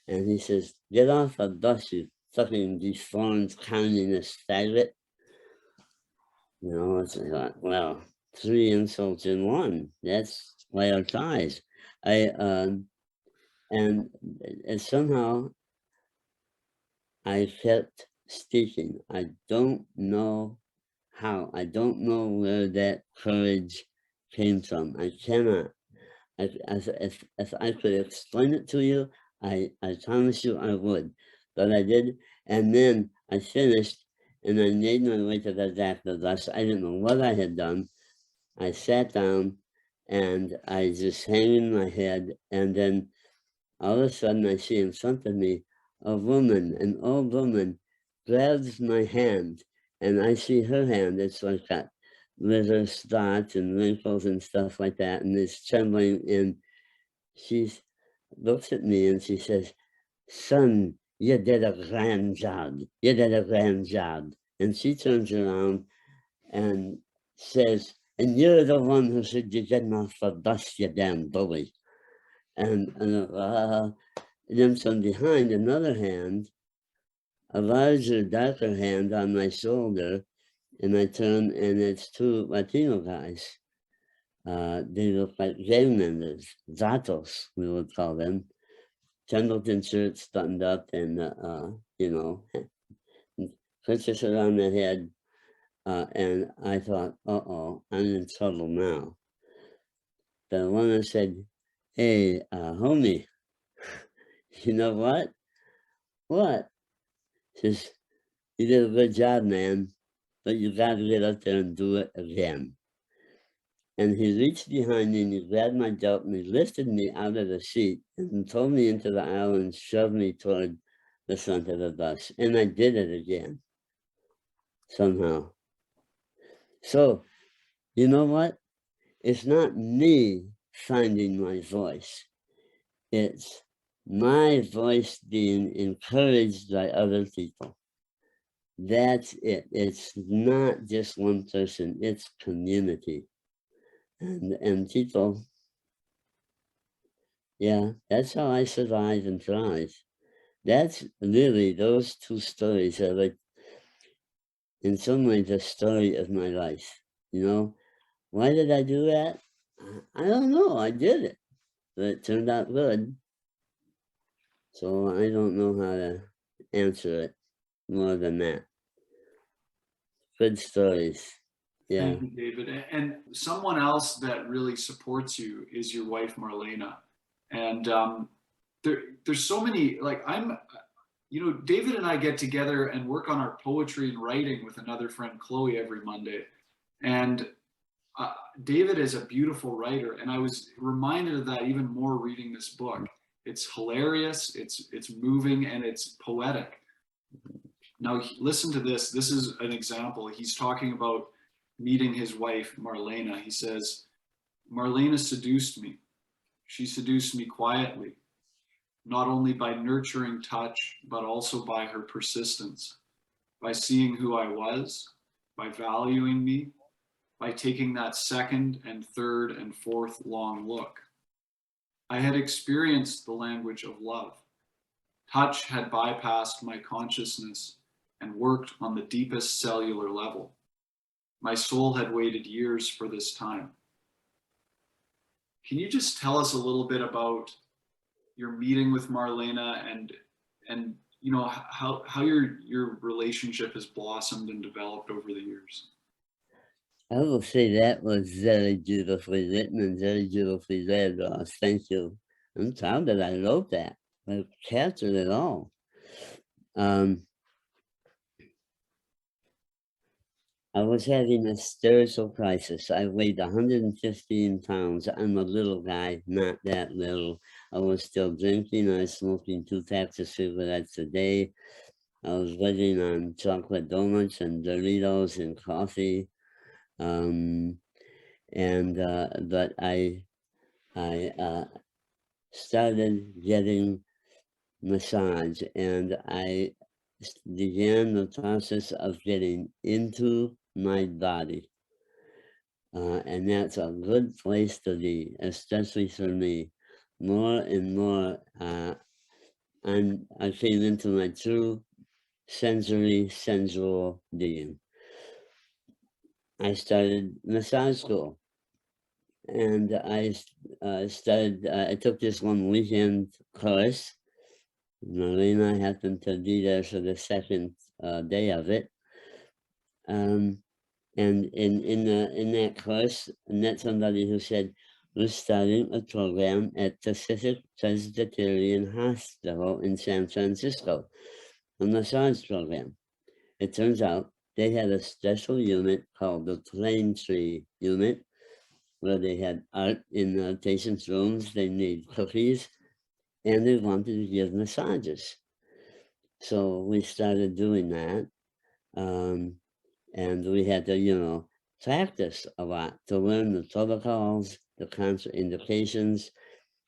Speaker 2: And he says, get off the bus, you fucking deformed communist faggot. You know, it's like, well, 3 insults in one. That's layer ties. And somehow I kept speaking. I don't know how. I don't know where that courage came from. I cannot. If I could explain it to you, I promise you I would. But I did. And then I finished and I made my way to the back of the bus. I didn't know what I had done. I sat down and I just hanging my head. And then all of a sudden I see in front of me a woman, an old woman, grabs my hand, and I see her hand. It's like got little spots and wrinkles and stuff like that, and it's trembling. And she looks at me and she says, "Son, you did a grand job. You did a grand job." And she turns around and says, "And you're the one who said you're getting off the bus, you damn bully." And then from behind, another hand, a larger, darker hand on my shoulder, and I turn, and it's 2 Latino guys. They look like gang members, Zatos, we would call them. Templeton shirts buttoned up and, you know, princess around their head. And I thought, uh-oh, I'm in trouble now. The one said, "Hey, homie, you know what? What?" Says, "You did a good job, man, but you got to get up there and do it again." And he reached behind me and he grabbed my belt and he lifted me out of the seat and pulled me into the aisle and shoved me toward the front of the bus. And I did it again. somehow. So, you know what? It's not me finding my voice. It's my voice being encouraged by other people. That's it. It's not just one person, it's community. And people, yeah, that's how I survive and thrive. That's really, those two stories are like, in some ways, the story of my life. You know, why did I do that? I don't know. I did it, but it turned out good. So I don't know how to answer it more than that. Good stories. Yeah.
Speaker 1: Thank you, David. And someone else that really supports you is your wife, Marlena. And there's so many, like David and I get together and work on our poetry and writing with another friend, Chloe, every Monday. And David is a beautiful writer. And I was reminded of that even more reading this book. It's hilarious, it's moving, and it's poetic. Now, listen to this. This is an example. He's talking about meeting his wife, Marlena. He says, Marlena seduced me. She seduced me quietly, not only by nurturing touch, but also by her persistence, by seeing who I was, by valuing me, by taking that second and third and fourth long look. I had experienced the language of love. Touch had bypassed my consciousness and worked on the deepest cellular level. My soul had waited years for this time. Can you just tell us a little bit about your meeting with Marlena and how your relationship has blossomed and developed over the years?
Speaker 2: I will say that was very beautifully written and very beautifully read, Ross. Thank you. I'm proud that I wrote that. I captured it all. I was having a spiritual crisis. I weighed 115 pounds. I'm a little guy, not that little. I was still drinking. I was smoking 2 packs of cigarettes a day. I was living on chocolate donuts and Doritos and coffee. But I started getting massage, and I began the process of getting into my body. And that's a good place to be, especially for me. More and more, I came into my true sensual being. I started massage school, and I took this one weekend course. Marlena happened to be there for the second day of it. And in that course, I met somebody who said, we're starting a program at Pacific Presbyterian Hospital in San Francisco, a massage program. It turns out they had a special unit called the Plane Tree Unit, where they had art in the patients' rooms, they made cookies, and they wanted to give massages. So we started doing that. And we had to, practice a lot to learn the protocols, the contraindications,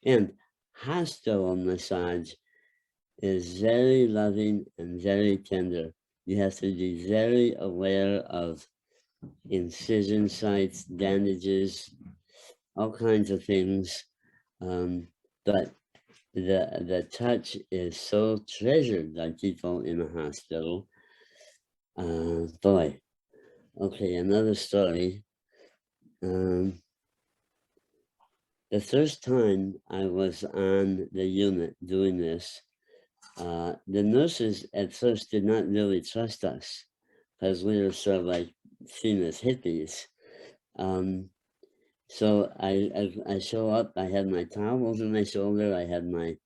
Speaker 2: and hospital massage is very loving and very tender. You have to be very aware of incision sites, bandages, all kinds of things. But the touch is so treasured by people in the hospital. Boy. Okay, another story. The first time I was on the unit doing this, the nurses at first did not really trust us because we were sort of like seen as hippies. So I show up, I had my towel over my shoulder, I had my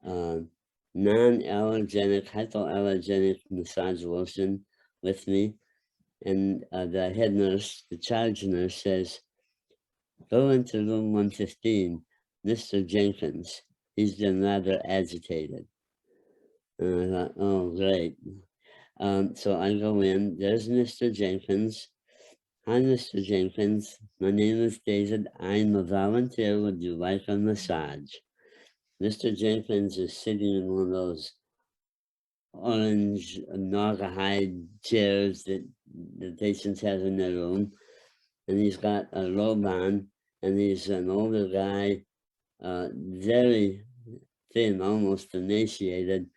Speaker 2: non-allergenic, hypoallergenic massage lotion with me. And the head nurse, the charge nurse says, go into room 115, Mr. Jenkins. He's been rather agitated. And I thought, oh, great. So I go in, there's Mr. Jenkins. Hi, Mr. Jenkins. My name is David. I'm a volunteer. Would you like a massage? Mr. Jenkins is sitting in one of those orange naugahyde chairs that the patients have in their room. And he's got a robe on, and he's an older guy, very thin, almost emaciated.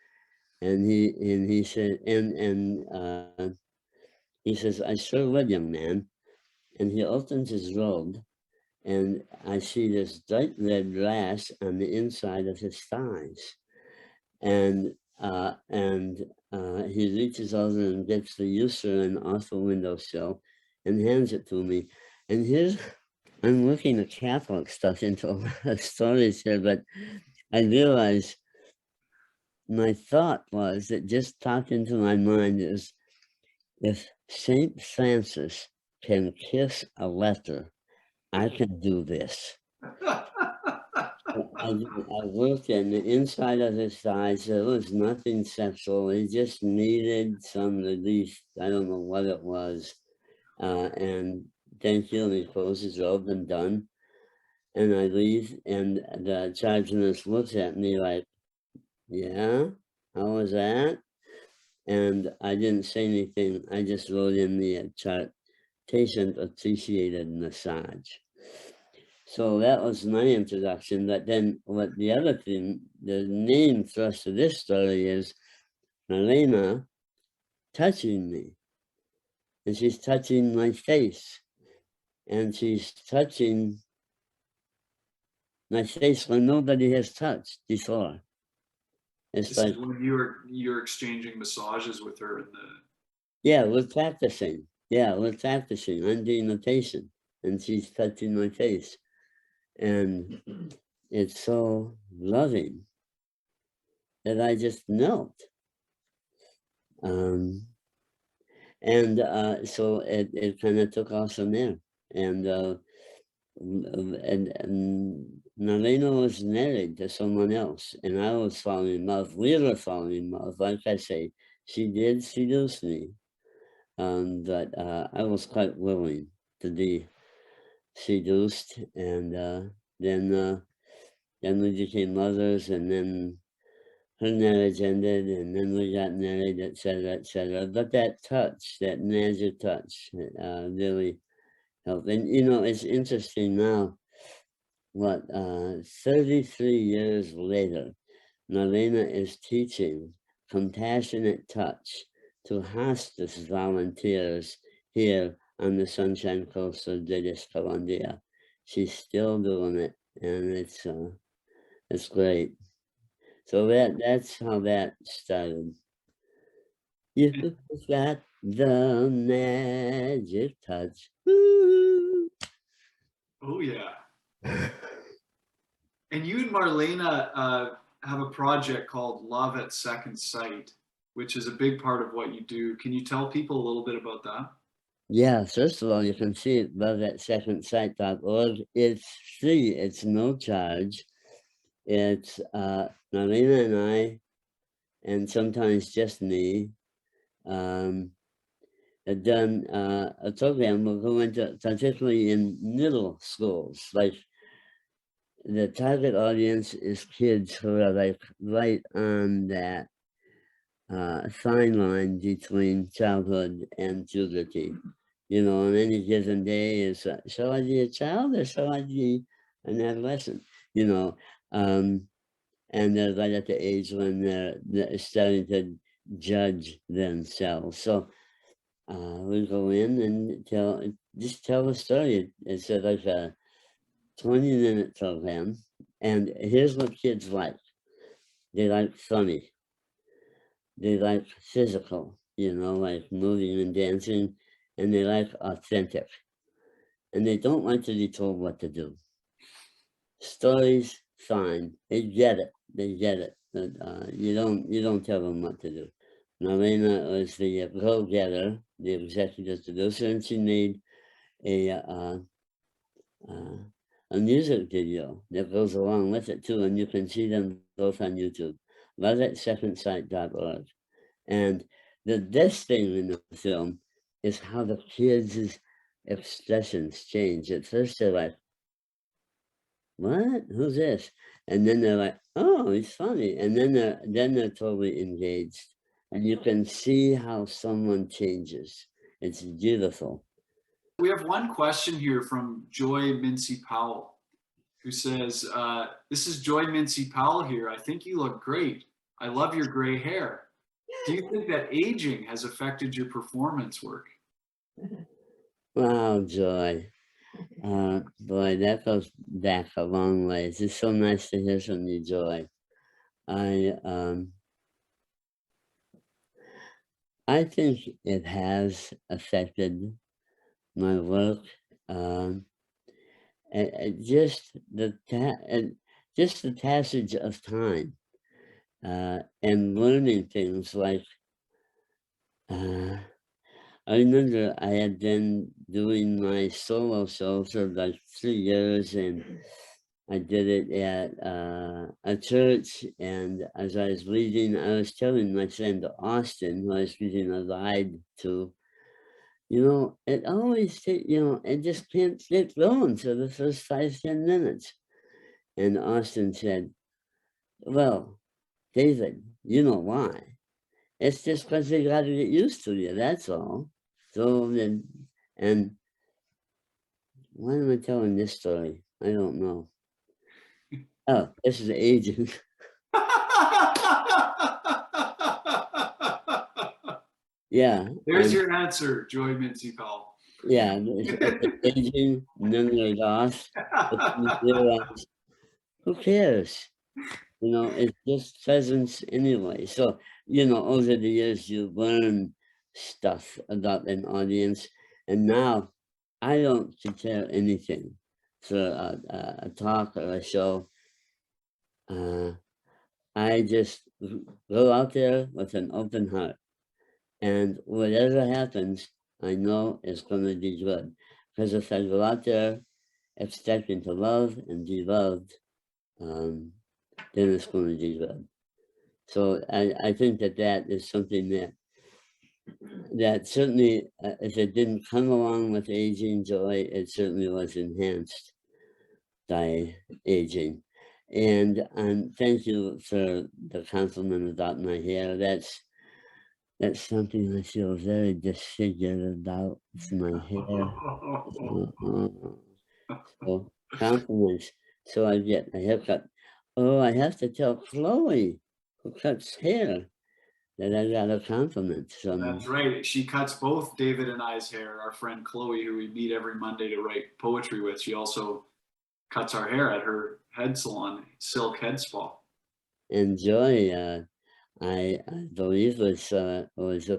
Speaker 2: And he said, he says, I sure would, young man. And he opens his robe, and I see this bright red rash on the inside of his thighs. And he reaches over and gets the Eucerin off the windowsill and hands it to me. And here's, I'm looking at Catholic stuff into a lot of stories here, but I realize my thought was that just popped into my mind is, if Saint Francis can kiss a leper, I can do this. I worked in the inside of his thighs. There was nothing sexual. He just needed some relief. I don't know what it was. And thank you. And he closed his robe and done. And I leave, and the charge nurse looks at me like, yeah, how was that? And I didn't say anything. I just wrote in the chart, patient appreciated massage. So that was my introduction. But then what the other thing, the main thrust of this story is Marlena touching me. And she's touching my face. And she's touching my face when nobody has touched before. It's
Speaker 1: This
Speaker 2: like,
Speaker 1: is when you're exchanging massages with her in the.
Speaker 2: yeah, we're practicing. Yeah, we're practicing. I'm being a patient, and she's touching my face. And it's so loving that I just melt. So it kind of took off from there. And Marlena was married to someone else, and I was falling in love. We were falling in love. Like I say, she did seduce me, but I was quite willing to be seduced. And then we became lovers, and then her marriage ended, and then we got married, etc., etc. But that touch, that magic touch, really helped. And you know, it's interesting now. 33 years later, Marlena is teaching compassionate touch to hospice volunteers here on the Sunshine Coast of British Columbia. She's still doing it, and it's great. So that's how that started. You've got the magic touch. Woo!
Speaker 1: Oh yeah. And you and Marlena have a project called Love at Second Sight, which is a big part of what you do. Can you tell people a little bit about that?
Speaker 2: Yeah, first of all, you can see it love at secondsight.org. It's free, it's no charge. It's Marlena and I, and sometimes just me, have done a program. We'll go into, particularly in middle schools, like the target audience is kids who are like right on that fine line between childhood and puberty. You know, on any given day is, shall I be a child or shall I be an adolescent? You know, and they're right at the age when they're starting to judge themselves. So we go in and tell the story. It's like a 20-minute program. And here's what kids like. They like funny. They like physical, you know, like moving and dancing. And they like authentic. And they don't like to be told what to do. Stories, fine. They get it. They get it. But you don't tell them what to do. Marlena was the go-getter, the executive producer, and she made a music video that goes along with it too, and you can see them both on YouTube. LoveAtSecondSight.org. And the best thing in the film is how the kids' expressions change. At first, they're like, "What? Who's this?" And then they're like, "Oh, he's funny." And then they're totally engaged, and you can see how someone changes. It's beautiful.
Speaker 1: We have one question here from Joy Mincy Powell, who says, this is Joy Mincy Powell here. I think you look great. I love your gray hair. Do you think that aging has affected your performance work?
Speaker 2: Wow, Joy. Boy, that goes back a long ways. It's so nice to hear from you, Joy. I um, I think it has affected my work. Um, and just the passage of time and learning things like uh, I remember I had been doing my solo show for like 3 years, and I did it at a church. And as I was leaving, I was telling my friend Austin, who I was giving a ride to, it always it just can't get going for the first 5, 10 minutes. And Austin said, "Well, David, you know why? It's just because they got to get used to you. That's all." So then, and why am I telling this story? I don't know. Oh, this is aging. Yeah,
Speaker 1: There's your answer, Joy Mincy Powell.
Speaker 2: yeah, it's aging, memory loss. But you realize, who cares? It's just presence anyway. So, over the years, you learn stuff about an audience. And now I don't prepare anything for a talk or a show. I just go out there with an open heart. And whatever happens, I know it's going to be good. Because if I go out there expecting to love and be loved, um, then it's going to be good. So I think that is something that certainly, if it didn't come along with aging, Joy, it certainly was enhanced by aging. And thank you for the compliment about my hair. That's something I feel very disfigured about. It's my hair. So compliments. So I get a haircut. Oh, I have to tell Chloe, who cuts hair, that I got a compliment from.
Speaker 1: That's right. She cuts both David and I's hair. Our friend Chloe, who we meet every Monday to write poetry with, she also cuts our hair at her head salon, Silk Head Spa.
Speaker 2: And Joy, I believe was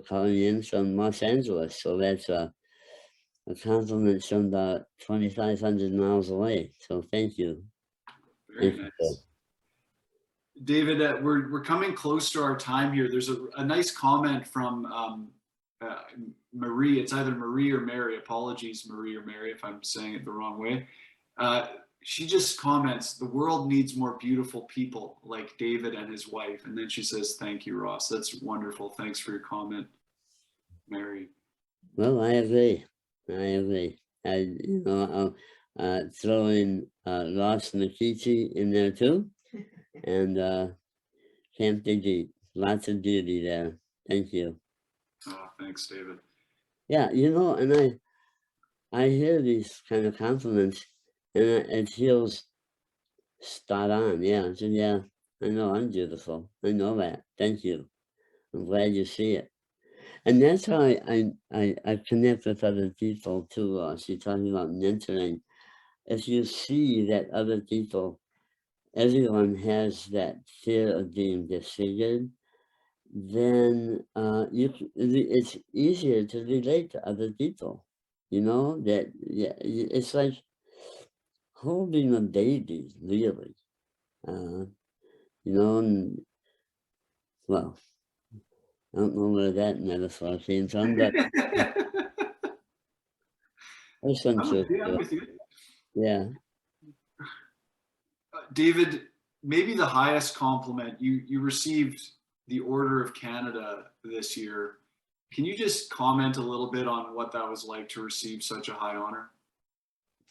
Speaker 2: calling in from Los Angeles, so that's a compliment from about 2,500 miles away. So thank you.
Speaker 1: Very
Speaker 2: Thank you, Joy.
Speaker 1: nice. David, we're coming close to our time here. There's a nice comment from uh, Marie. It's either Marie or Mary. Apologies, Marie or Mary, if I'm saying it the wrong way. Uh, she just comments, "The world needs more beautiful people like David and his wife." And then she says, "Thank you, Ross." That's wonderful. Thanks for your comment, Mary.
Speaker 2: Well, I agree. I agree. I'll throw in Ross Nikichi in there too, and Camp Diggy. Lots of beauty there. Thank you.
Speaker 1: Oh, thanks, David.
Speaker 2: Yeah, and I hear these kind of compliments, and it feels spot on. Yeah, I said, yeah, I know I'm beautiful. I know that. Thank you. I'm glad you see it. And that's how I connect with other people too. She's talking about mentoring. If you see that other people, everyone has that fear of being disfigured, then it's easier to relate to other people. That yeah, it's like holding a baby, really. Uh, and, well, I don't know where that metaphor came from, but there's some
Speaker 1: I'm with
Speaker 2: truth
Speaker 1: you.
Speaker 2: to
Speaker 1: I'm
Speaker 2: it.
Speaker 1: with you.
Speaker 2: Yeah.
Speaker 1: David, maybe the highest compliment you received the Order of Canada this year. Can you just comment a little bit on what that was like to receive such a high honor?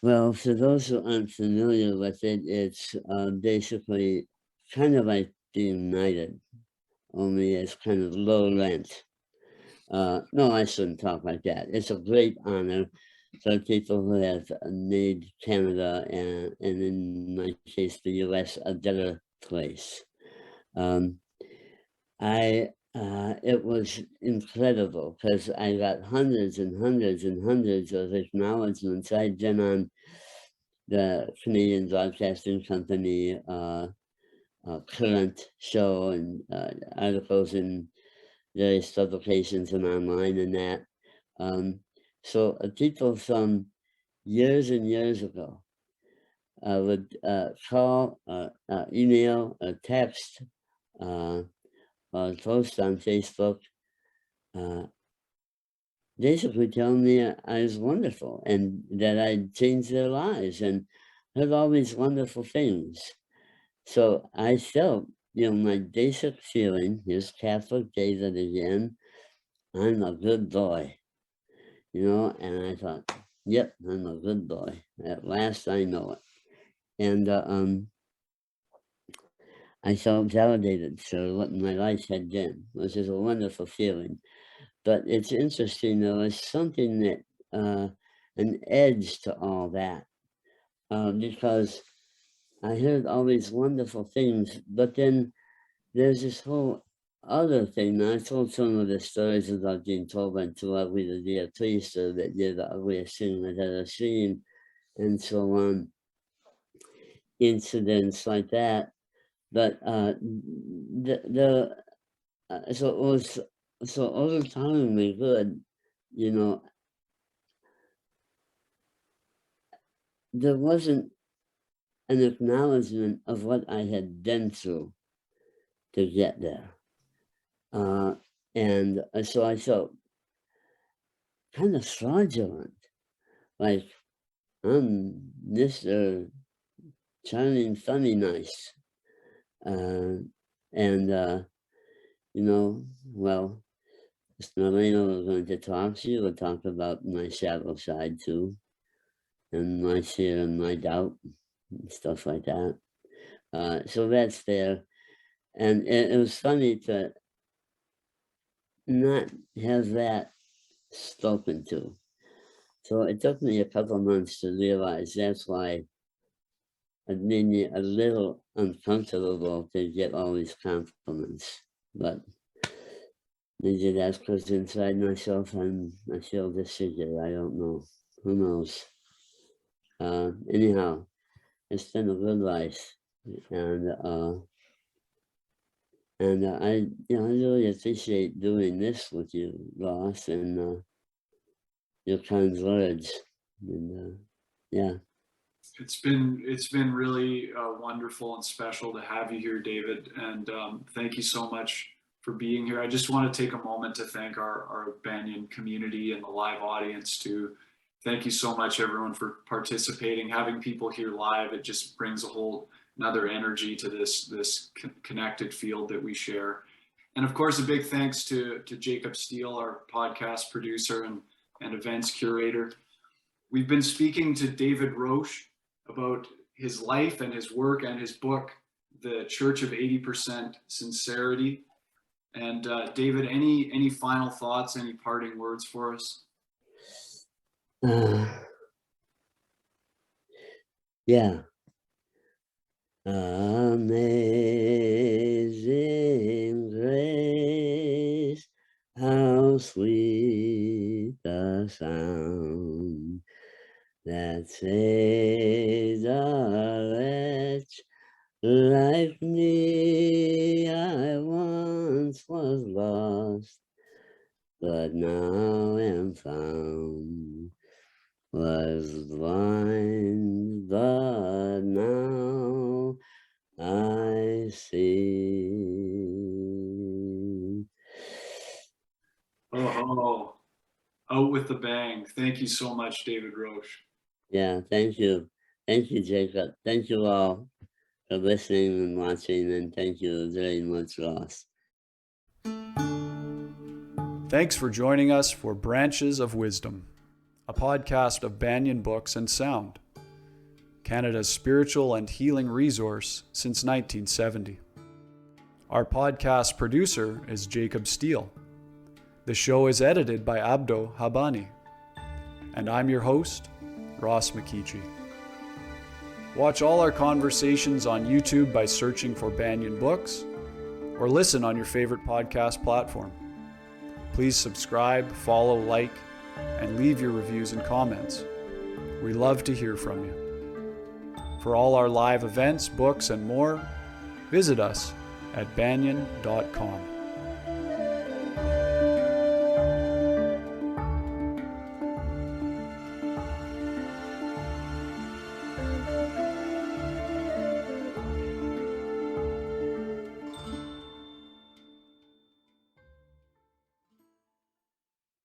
Speaker 2: Well, for those who aren't familiar with it, it's basically kind of like being knighted, only it's kind of low rent. No, I shouldn't talk like that. It's a great honor for people who have made Canada and in my case, the US, a better place. Um, it was incredible because I got hundreds and hundreds and hundreds of acknowledgments. I'd been on the Canadian Broadcasting Company current show and articles in various publications and online and that. Um, so people from years and years ago would call, email, or text, uh, or post on Facebook, uh, basically telling me I was wonderful and that I'd changed their lives and heard all these wonderful things. So I felt, my basic feeling, here's Catholic David again, I'm a good boy, and I thought, yep, I'm a good boy. At last I know it. And I felt validated for what my life had been, which is a wonderful feeling. But it's interesting, there was something that, an edge to all that, because I heard all these wonderful things, but then there's this whole other thing. I told some of the stories about being told I'm too ugly to be a priest or that you're the ugliest thing I've ever seen, and so on, incidents like that. But so it was so overwhelmingly good, you know. There wasn't an acknowledgement of what I had been through to get there. Uh, and so I felt kind of fraudulent, like I'm Mr. Charming, funny, nice. Uh, and, well, Miss Marlena was going to talk. She would talk about my shadow side too, and my fear and my doubt, and stuff like that. So that's there. And it was funny to not have that spoken to. So it took me a couple months to realize that's why it made me a little uncomfortable to get all these compliments. But maybe that's because inside myself I feel disfigured. I don't know. Who knows? Anyhow, it's been a good life. And I really appreciate doing this with you, Ross, and your kind words. And yeah.
Speaker 1: It's been really wonderful and special to have you here, David, and thank you so much for being here. I just want to take a moment to thank our Banyen community and the live audience too. Thank you so much, everyone, for participating. Having people here live, it just brings a whole another energy to this connected field that we share. And of course, a big thanks to Jacob Steele, our podcast producer and events curator. We've been speaking to David Roche about his life and his work and his book, The Church of 80% Sincerity. And David, any final thoughts, any parting words for us?
Speaker 2: Yeah. Amazing grace, how sweet the sound that saves a wretch like me. I once was lost, but now am found. Was blind, but now I see.
Speaker 1: Oh, out with the bang. Thank you so much, David Roche.
Speaker 2: Yeah, thank you. Thank you, Jacob. Thank you all for listening and watching, and thank you very much, Ross.
Speaker 3: Thanks for joining us for Branches of Wisdom, a podcast of Banyen Books and Sound, Canada's spiritual and healing resource since 1970. Our podcast producer is Jacob Steele. The show is edited by Abdo Habani. And I'm your host, Ross McKeechee. Watch all our conversations on YouTube by searching for Banyen Books, or listen on your favorite podcast platform. Please subscribe, follow, like, and leave your reviews and comments. We love to hear from you. For all our live events, books, and more, visit us at banyen.com.